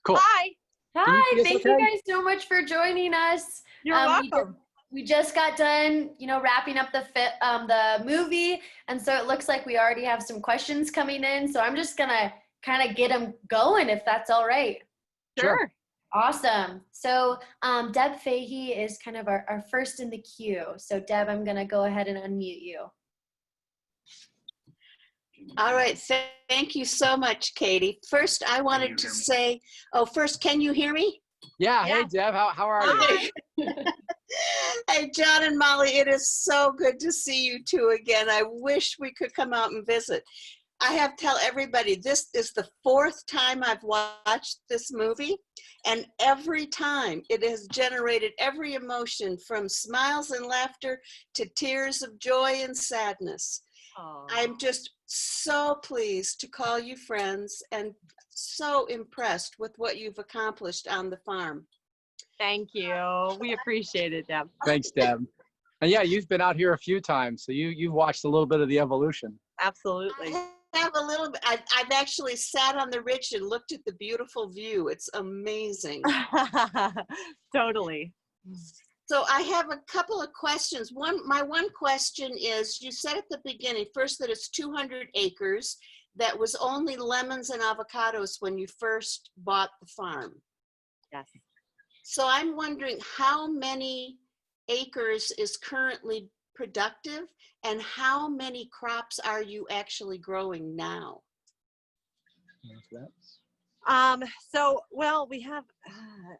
Cool. Hi. Hi, thank you okay? guys so much for joining us. You're welcome. We just got done, wrapping up the movie, and so it looks like we already have some questions coming in. So I'm just gonna kind of get them going, if that's all right. Sure. Awesome. So Deb Fahey is kind of our first in the queue. So Deb, I'm gonna go ahead and unmute you. All right, thank you so much, Katie. First, I wanted to say, first, can you hear me? Yeah. Yeah. Hey, Deb. How are you? Hey, John and Molly, it is so good to see you two again. I wish we could come out and visit. I have to tell everybody, this is the 4th time I've watched this movie, and every time it has generated every emotion from smiles and laughter to tears of joy and sadness. Aww. I'm just so pleased to call you friends and so impressed with what you've accomplished on the farm. Thank you. We appreciate it, Deb. Thanks, Deb. And yeah, you've been out here a few times, so you've watched a little bit of the evolution. Absolutely. I have a little bit. I've actually sat on the ridge and looked at the beautiful view. It's amazing. Totally. So I have a couple of questions. My one question is, you said at the beginning, first, that it's 200 acres. That was only lemons and avocados when you first bought the farm. Yes. So I'm wondering how many acres is currently productive and how many crops are you actually growing now? Well, we have,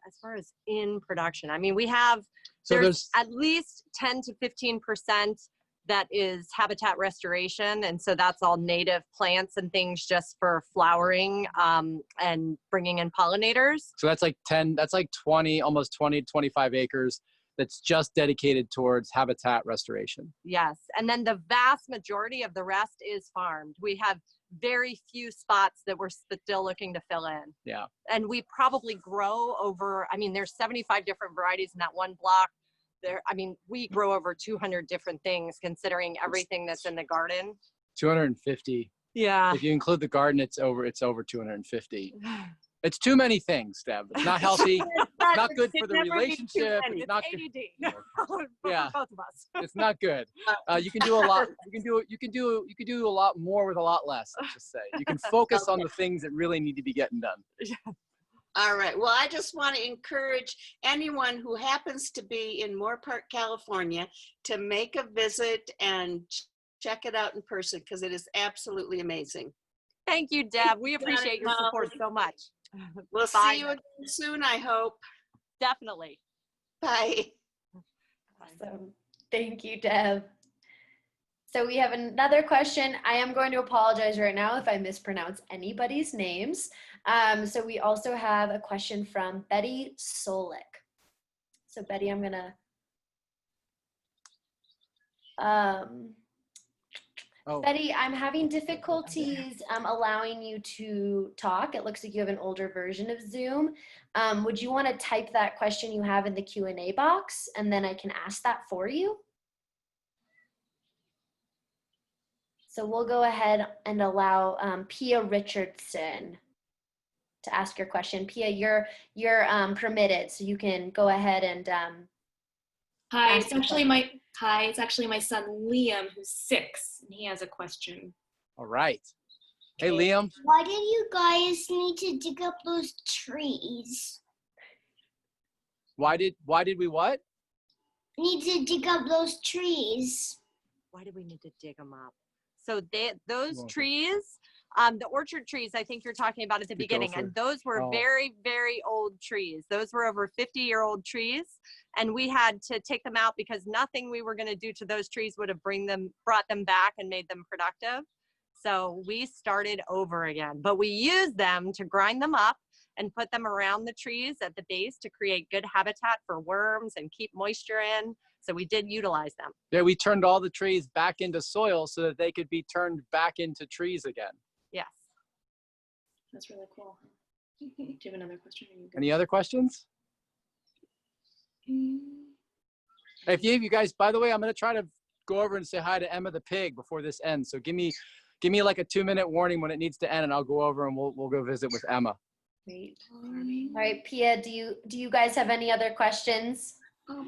as far as in production, I mean, we have, So there's at least 10 to 15% that is habitat restoration. And so that's all native plants and things just for flowering and bringing in pollinators. So that's like 20, almost 20, 25 acres that's just dedicated towards habitat restoration. Yes. And then the vast majority of the rest is farmed. We have very few spots that we're still looking to fill in. Yeah. And we probably grow over, I mean, there's 75 different varieties in that one block. We grow over 200 different things considering everything that's in the garden. 250. Yeah. If you include the garden, it's over 250. It's too many things, Deb. It's not healthy. It's not good for the relationship. It's not good. ADD. Yeah. For both of us. It's not good. You can do a lot. You can do a lot more with a lot less. Let's just say you can focus on the things that really need to be getting done. All right. Well, I just want to encourage anyone who happens to be in Moorpark, California, to make a visit and check it out in person because it is absolutely amazing. Thank you, Deb. We appreciate your support so much. We'll see you again soon, I hope. Definitely. Bye. Awesome. Thank you, Deb. So we have another question. I am going to apologize right now if I mispronounce anybody's names. So we also have a question from Betty Solik. So Betty, I'm gonna, Betty, I'm having difficulties allowing you to talk. It looks like you have an older version of Zoom. Would you want to type that question you have in the Q&A box and then I can ask that for you? So we'll go ahead and allow Pia Richardson to ask your question. Pia, you're permitted, so you can go ahead and Hi, it's actually my son Liam, who's 6, and he has a question. All right. Hey, Liam. Why did you guys need to dig up those trees? Why did we what? Need to dig up those trees. Why do we need to dig them up? So those trees, the orchard trees, I think you're talking about at the beginning, and those were very, very old trees. Those were over 50-year-old trees, and we had to take them out because nothing we were going to do to those trees would have brought them back and made them productive. So we started over again, but we used them to grind them up and put them around the trees at the base to create good habitat for worms and keep moisture in. So we did utilize them. Yeah, we turned all the trees back into soil so that they could be turned back into trees again. Yes. That's really cool. Do you have another question? Any other questions? If you guys, by the way, I'm going to try to go over and say hi to Emma the pig before this ends. So give me like a 2-minute warning when it needs to end, and I'll go over and we'll go visit with Emma. Great. All right, Pia, do you guys have any other questions? Do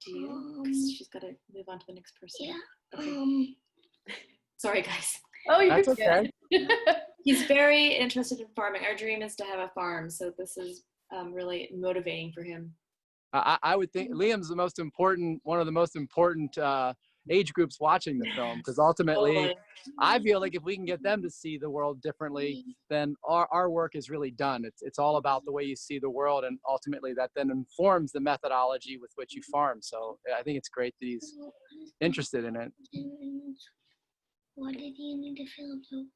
you? 'Cause she's got to move on to the next person. Yeah. Okay. Sorry, guys. Oh, you're That's okay. He's very interested in farming. Our dream is to have a farm, so this is really motivating for him. I would think Liam's one of the most important age groups watching the film, because ultimately, Totally. I feel like if we can get them to see the world differently, then our work is really done. It's all about the way you see the world, and ultimately that then informs the methodology with which you farm. So I think it's great that he's interested in it. Why did you need to fill up the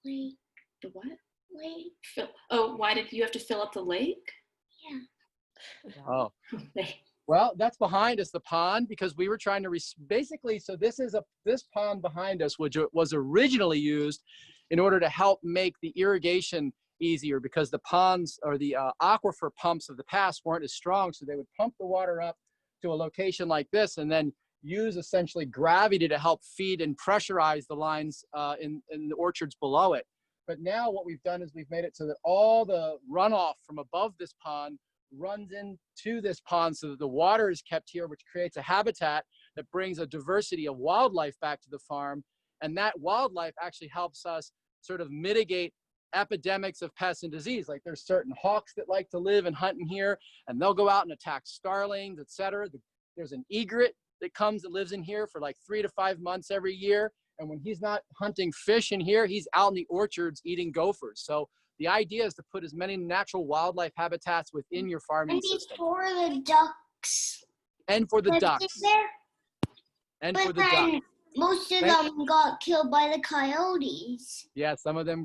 lake? The what? Lake. Why did you have to fill up the lake? Yeah. Oh. Well, that's behind us, the pond, because we were trying to basically, so this pond behind us, which was originally used in order to help make the irrigation easier, because the ponds or the aquifer pumps of the past weren't as strong. So they would pump the water up to a location like this and then use essentially gravity to help feed and pressurize the lines in the orchards below it. But now what we've done is we've made it so that all the runoff from above this pond runs into this pond, so that the water is kept here, which creates a habitat that brings a diversity of wildlife back to the farm. And that wildlife actually helps us sort of mitigate epidemics of pests and disease. Like there's certain hawks that like to live and hunt in here, and they'll go out and attack starlings, etc. There's an egret that comes and lives in here for like 3 to 5 months every year. And when he's not hunting fish in here, he's out in the orchards eating gophers. So the idea is to put as many natural wildlife habitats within your farming system. For the ducks. And for the That's ducks. there. And But for the then ducks. most of them got killed by the coyotes. Yeah, some of them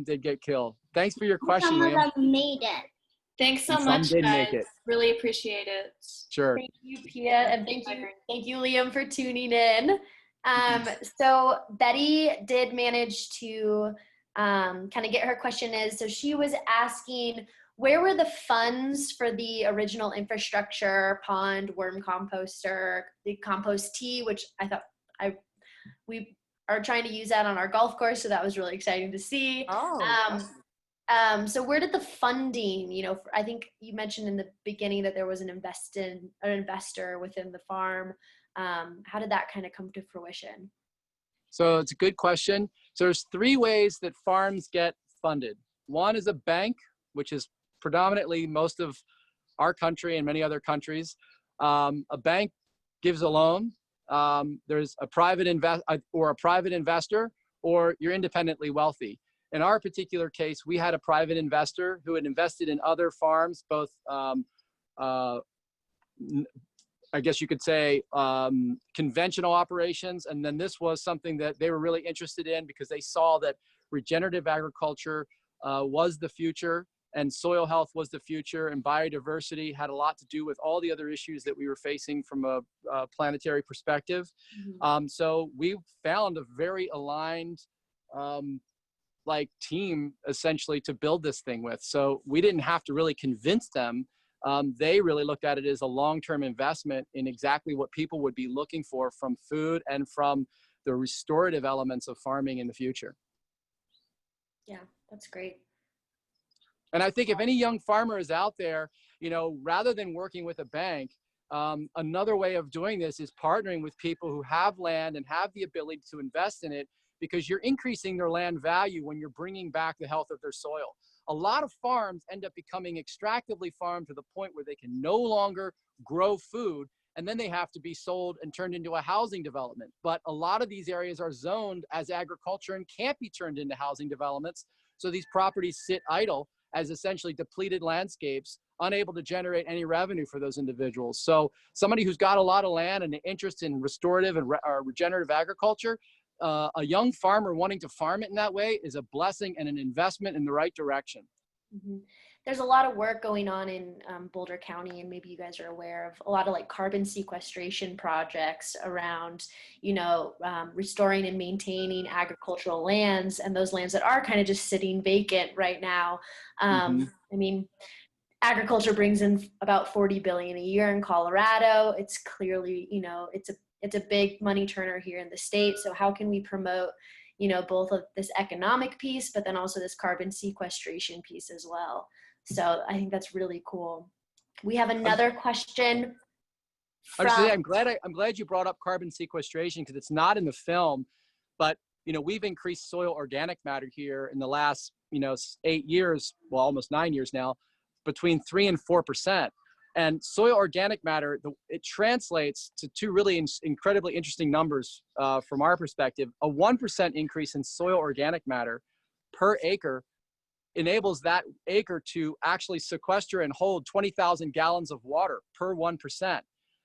did get killed. Thanks for your question, Some of Liam. them made it. Thanks so And some much, did guys. make it. Really appreciate it. Sure. Thank you, Pia, and thank you, Liam, for tuning in. So Betty did manage to kind of get her question is, so she was asking, where were the funds for the original infrastructure, pond, worm composter, the compost tea, which I thought we are trying to use that on our golf course, so that was really exciting to see. So where did the funding, I think you mentioned in the beginning that there was an investor within the farm. How did that kind of come to fruition? So it's a good question. So there's 3 ways that farms get funded. One is a bank, which is predominantly most of our country and many other countries. A bank gives a loan. There's a private investor, or you're independently wealthy. In our particular case, we had a private investor who had invested in other farms, both I guess you could say conventional operations. And then this was something that they were really interested in because they saw that regenerative agriculture was the future, and soil health was the future, and biodiversity had a lot to do with all the other issues that we were facing from a planetary perspective. So we found a very aligned team essentially to build this thing with. So we didn't have to really convince them. They really looked at it as a long-term investment in exactly what people would be looking for from food and from the restorative elements of farming in the future. Yeah, that's great. And I think if any young farmer is out there, rather than working with a bank, another way of doing this is partnering with people who have land and have the ability to invest in it, because you're increasing their land value when you're bringing back the health of their soil. A lot of farms end up becoming extractively farmed to the point where they can no longer grow food, and then they have to be sold and turned into a housing development. But a lot of these areas are zoned as agriculture and can't be turned into housing developments. So these properties sit idle as essentially depleted landscapes, unable to generate any revenue for those individuals. So somebody who's got a lot of land and an interest in restorative and regenerative agriculture, a young farmer wanting to farm it in that way is a blessing and an investment in the right direction. Mm-hmm. There's a lot of work going on in Boulder County, and maybe you guys are aware of a lot of carbon sequestration projects around, restoring and maintaining agricultural lands, and those lands that are kind of just sitting vacant right now. I mean, agriculture brings in about $40 billion a year in Colorado. It's clearly, it's a big money turner here in the state. So how can we promote, you know, both of this economic piece, but then also this carbon sequestration piece as well. So I think that's really cool. We have another question. I'm glad you brought up carbon sequestration, because it's not in the film, but you know, we've increased soil organic matter here in the last, you know, 8 years, well, almost 9 years now, between 3 and 4%. And soil organic matter, it translates to two really incredibly interesting numbers from our perspective. A 1% increase in soil organic matter per acre enables that acre to actually sequester and hold 20,000 gallons of water per 1%.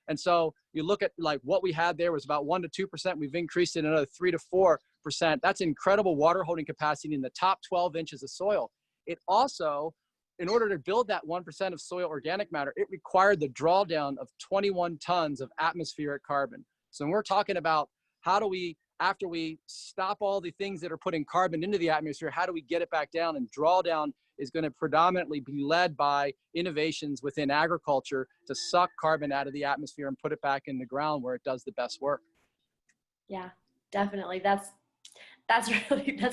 And so you look at like what we had there was about 1 to 2%. We've increased it another 3 to 4%. That's incredible water holding capacity in the top 12 inches of soil. It also, in order to build that 1% of soil organic matter, it required the drawdown of 21 tons of atmospheric carbon. So when we're talking about how do we, after we stop all the things that are putting carbon into the atmosphere, how do we get it back down? And drawdown is going to predominantly be led by innovations within agriculture to suck carbon out of the atmosphere and put it back in the ground where it does the best work. Yeah, definitely. That's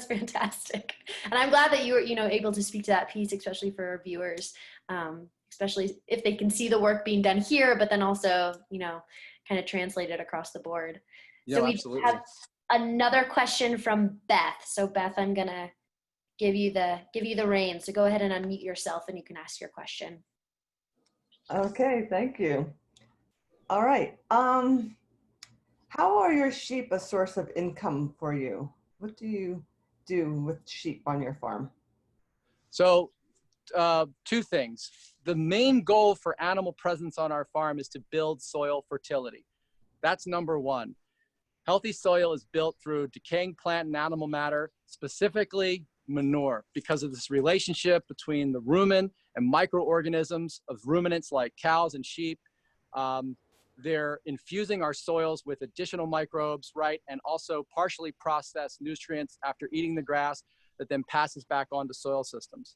fantastic. And I'm glad that you were, you know, able to speak to that piece, especially for our viewers, especially if they can see the work being done here, but then also, you know, kind of translate it across the board. Yeah, so we absolutely. have another question from Beth. So Beth, I'm going to give you the reins. So go ahead and unmute yourself and you can ask your question. Okay, thank you. All right. How are your sheep a source of income for you? What do you do with sheep on your farm? So two things. The main goal for animal presence on our farm is to build soil fertility. That's number one. Healthy soil is built through decaying plant and animal matter, specifically manure, because of this relationship between the rumen and microorganisms of ruminants like cows and sheep. They're infusing our soils with additional microbes, right? And also partially processed nutrients after eating the grass that then passes back on to soil systems.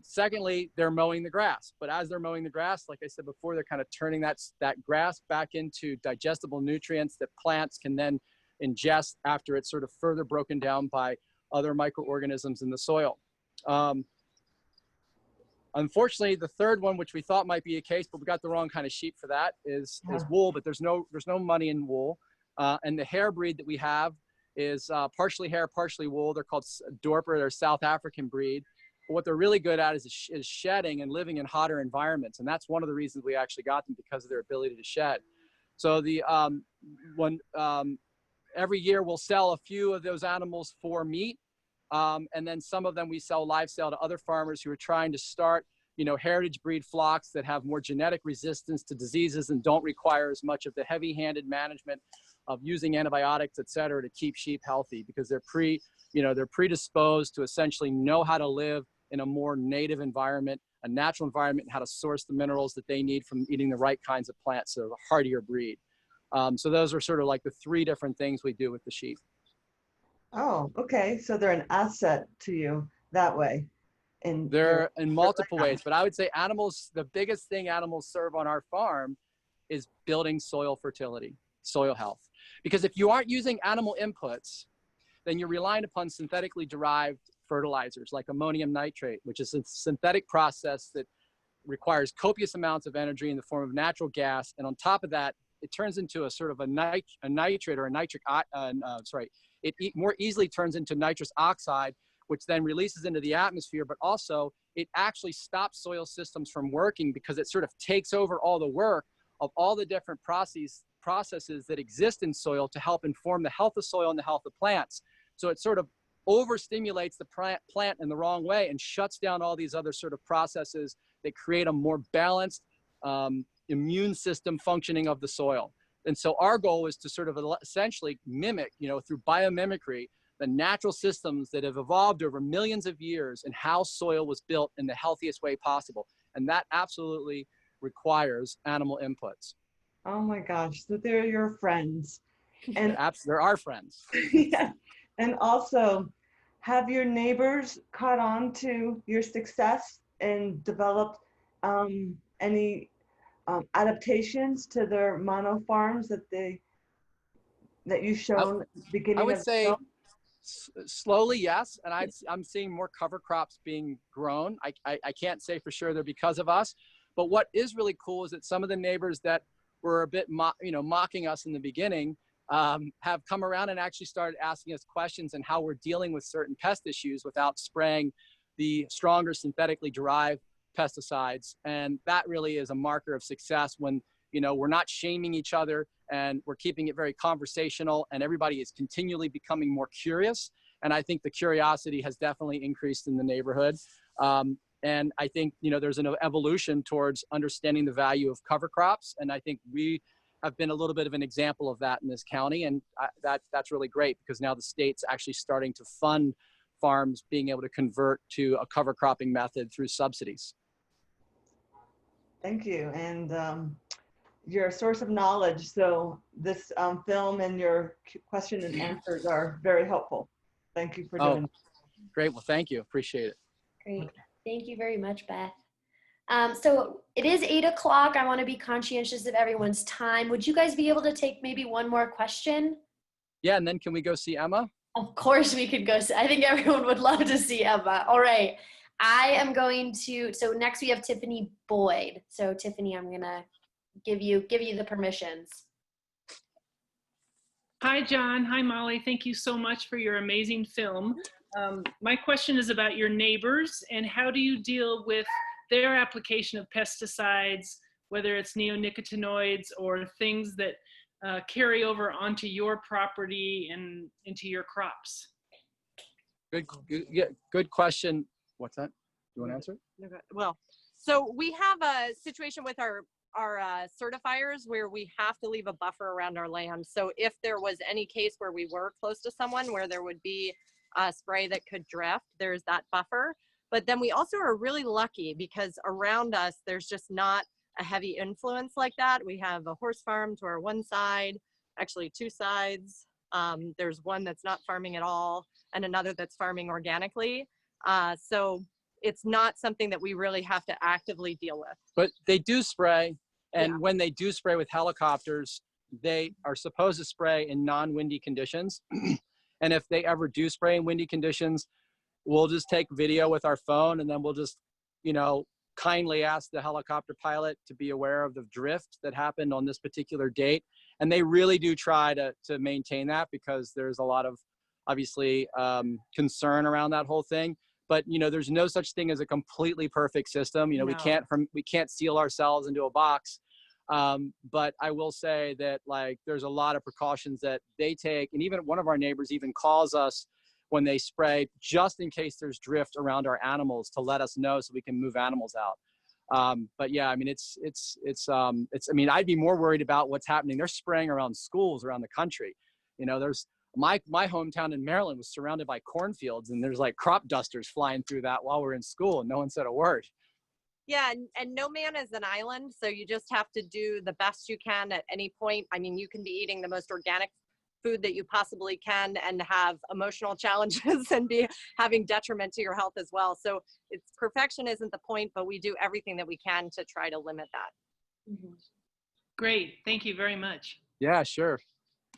Secondly, they're mowing the grass. But as they're mowing the grass, like I said before, they're kind of turning that grass back into digestible nutrients that plants can then ingest after it's sort of further broken down by other microorganisms in the soil. Unfortunately, the third one, which we thought might be a case, but we got the wrong kind of sheep for that, is wool, but there's no money in wool. And the hair breed that we have is partially hair, partially wool. They're called Dorper, they're a South African breed. But what they're really good at is shedding and living in hotter environments. And that's one of the reasons we actually got them, because of their ability to shed. So every year we'll sell a few of those animals for meat. And then some of them we sell live sale to other farmers who are trying to start, you know, heritage breed flocks that have more genetic resistance to diseases and don't require as much of the heavy-handed management of using antibiotics, et cetera, to keep sheep healthy, because they're predisposed to essentially know how to live in a more native environment, a natural environment, and how to source the minerals that they need from eating the right kinds of plants, so a hardier breed. So those are sort of like the three different things we do with the sheep. Oh, okay. So they're an asset to you that way. They're in multiple ways, but I would say animals, the biggest thing animals serve on our farm is building soil fertility, soil health. Because if you aren't using animal inputs, then you're relying upon synthetically derived fertilizers like ammonium nitrate, which is a synthetic process that requires copious amounts of energy in the form of natural gas. And on top of that, it turns into a sort of a nitrate or a nitric, it more easily turns into nitrous oxide, which then releases into the atmosphere, but also it actually stops soil systems from working, because it sort of takes over all the work of all the different processes that exist in soil to help inform the health of soil and the health of plants. So it sort of overstimulates the plant in the wrong way and shuts down all these other sort of processes that create a more balanced immune system functioning of the soil. And so our goal is to sort of essentially mimic, you know, through biomimicry, the natural systems that have evolved over millions of years and how soil was built in the healthiest way possible. And that absolutely requires animal inputs. Oh my gosh, so they're your friends. And they're our friends. Yeah. And also, have your neighbors caught on to your success and developed any adaptations to their mono farms that you've shown beginning? Slowly, yes, and I'm seeing more cover crops being grown. I can't say for sure they're because of us, but what is really cool is that some of the neighbors that were a bit mocking us in the beginning have come around and actually started asking us questions and how we're dealing with certain pest issues without spraying the stronger synthetically derived pesticides. And that really is a marker of success when we're not shaming each other and we're keeping it very conversational, and everybody is continually becoming more curious. And I think the curiosity has definitely increased in the neighborhood. And I think, there's an evolution towards understanding the value of cover crops. And I think we have been a little bit of an example of that in this county. And that's really great, because now the state's actually starting to fund farms being able to convert to a cover cropping method through subsidies. Thank you. And your source of knowledge. So this film and your question and answers are very helpful. Thank you for doing that. Great. Well, thank you. Appreciate it. Great. Thank you very much, Beth. So it is 8 o'clock. I want to be conscientious of everyone's time. Would you guys be able to take maybe one more question? Yeah, and then can we go see Emma? Of course we could go. I think everyone would love to see Emma. All right. I am going to, so next we have Tiffany Boyd. So Tiffany, I'm going to give you the permissions. Hi, John. Hi, Molly. Thank you so much for your amazing film. My question is about your neighbors, and how do you deal with their application of pesticides, whether it's neonicotinoids or things that carry over onto your property and into your crops? Good question. What's that? You want to answer? Okay. Well, so we have a situation with our certifiers where we have to leave a buffer around our land. So if there was any case where we were close to someone where there would be a spray that could drift, there's that buffer. But then we also are really lucky because around us, there's just not a heavy influence like that. We have a horse farm to our one side, actually two sides. There's one that's not farming at all and another that's farming organically. So it's not something that we really have to actively deal with. But they do spray, and when they do spray with helicopters, they are supposed to spray in non-windy conditions. And if they ever do spray in windy conditions, we'll just take video with our phone, and then we'll just, kindly ask the helicopter pilot to be aware of the drift that happened on this particular date. And they really do try to maintain that, because there's a lot of, obviously, concern around that whole thing. But there's no such thing as a completely perfect system. No. we can't seal ourselves into a box. But I will say that there's a lot of precautions that they take, and even one of our neighbors even calls us when they spray, just in case there's drift around our animals, to let us know so we can move animals out. But yeah, I mean, I'd be more worried about what's happening. They're spraying around schools around the country. There's my hometown in Maryland was surrounded by cornfields, and there's crop dusters flying through that while we're in school, and no one said a word. Yeah, and no man is an island, so you just have to do the best you can at any point. I mean, you can be eating the most organic food that you possibly can and have emotional challenges and be having detriment to your health as well. So perfection isn't the point, but we do everything that we can to try to limit that. Mm-hmm. Great. Thank you very much. Yeah, sure.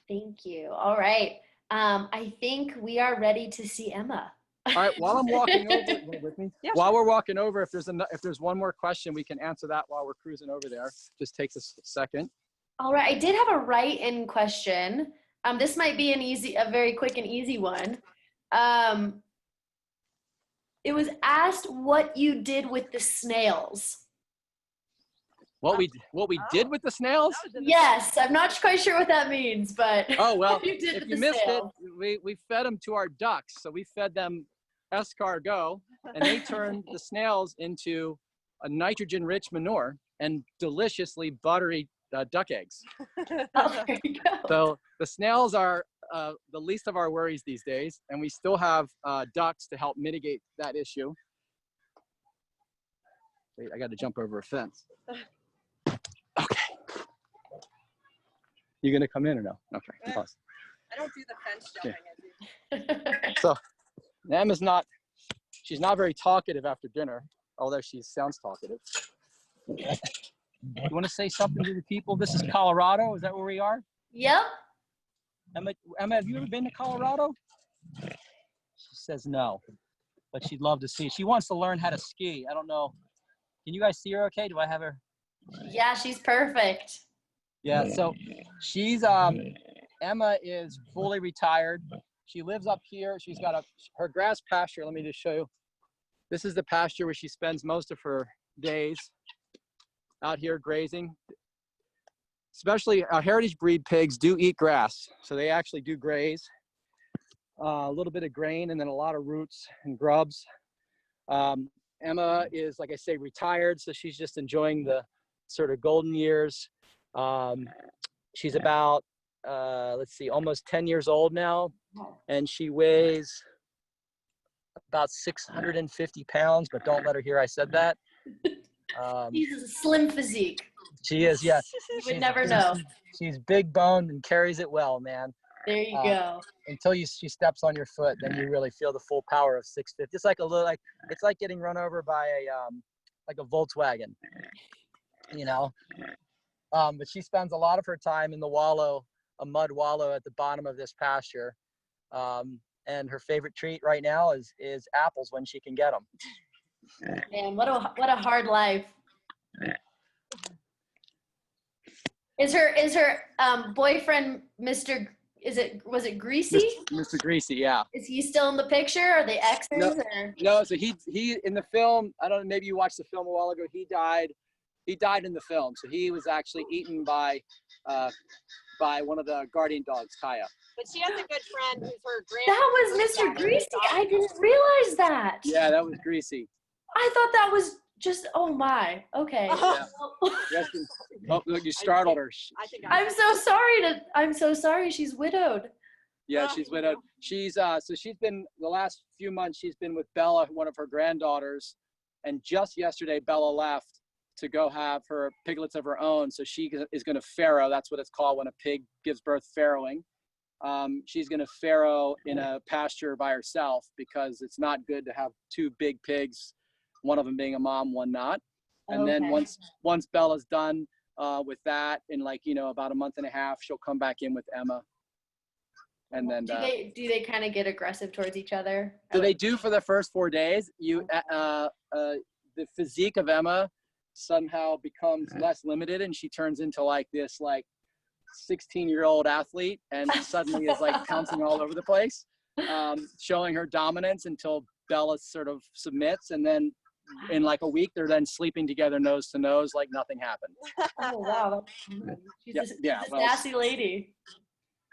Thank you. All right. I think we are ready to see Emma. All right. While I'm walking over, with me? Yeah, while we're walking over, if there's one more question, we can answer that while we're cruising over there. Just takes us a second. All right. I did have a write-in question. This might be a very quick and easy one. It was asked what you did with the snails. What we did with the snails? Yes, I'm not quite sure what that means, but oh well, you did if with you the missed snails. it, we fed them to our ducks. So we fed them escargot, and they turned the snails into a nitrogen-rich manure and deliciously buttery duck eggs. Oh, there you go. So the snails are the least of our worries these days, and we still have ducks to help mitigate that issue. Wait, I got to jump over a fence. Okay. You gonna come in or no? Okay. Pause. I don't do the fence jumping. Yeah. So Emma's she's not very talkative after dinner, although she sounds talkative. You want to say something to the people? This is Colorado. Is that where we are? Yep. Emma, have you ever been to Colorado? says no, but she'd love to see. She wants to learn how to ski. I don't know. Can you guys see her okay? Do I have her? Yeah, she's perfect. Yeah, so she's, Emma is fully retired. She lives up here. She's got her grass pasture. Let me just show you. This is the pasture where she spends most of her days out here grazing. Especially heritage breed pigs do eat grass. So they actually do graze. A little bit of grain and then a lot of roots and grubs. Emma is, like I say, retired. So she's just enjoying the sort of golden years. She's about, let's see, almost 10 years old now. And she weighs about 650 pounds, but don't let her hear I said that. She's a slim physique. She is, yeah. You would never know. She's big boned and carries it well, man. There you go. Until she steps on your foot, then you really feel the full power of 650. It's like a little, it's like getting run over by like a Volkswagen, you know. But she spends a lot of her time in the wallow, a mud wallow at the bottom of this pasture. And her favorite treat right now is apples when she can get them. Man, what a hard life. Is her boyfriend was it Greasy? Mr. Greasy, yeah. Is he still in the picture? Are they exes? No, so he in the film, I don't know, maybe you watched the film a while ago, he died in the film. So he was actually eaten by one of the guardian dogs, Kaya. But she has a good friend who's her grand. That was Mr. Greasy. I didn't realize that. Yeah, that was Greasy. I thought that was just, oh my, okay. Yeah. Oh, look, you startled her. I'm so sorry she's widowed. Yeah, she's widowed. She's so she's been, the last few months she's been with Bella, one of her granddaughters, and just yesterday Bella left to go have her piglets of her own. So she is going to farrow. That's what it's called when a pig gives birth, farrowing. She's going to farrow in a pasture by herself because it's not good to have two big pigs, one of them being a mom, one not. And then once Bella's done with that, in about a month and a half, she'll come back in with Emma. And then do they kind of get aggressive towards each other? So they do for the first 4 days. The physique of Emma somehow becomes less limited, and she turns into this 16-year-old athlete, and suddenly is pouncing all over the place, showing her dominance until Bella sort of submits, and then in a week they're then sleeping together nose to nose like nothing happened. Oh wow, she's a sassy lady.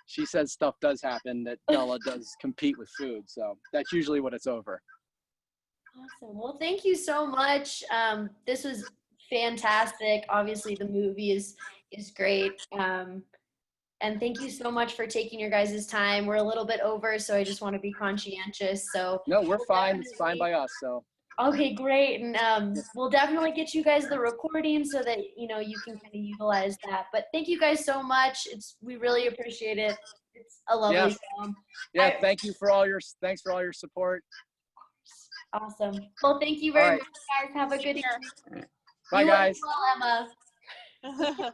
She says stuff does happen that Bella does compete with food, so that's usually what it's over. Awesome. Well, thank you so much. This was fantastic. Obviously the movie is great. And thank you so much for taking your guys' time. We're a little bit over, so I just want to be conscientious. So no, we're fine. It's fine by us. So okay, great. And we'll definitely get you guys the recording so that you can kind of utilize that. But thank you guys so much. We really appreciate it. It's a lovely film. Yeah, thanks for all your support. Awesome. Well, thank you very much, guys. Have a good evening. Bye, guys. Well, Emma.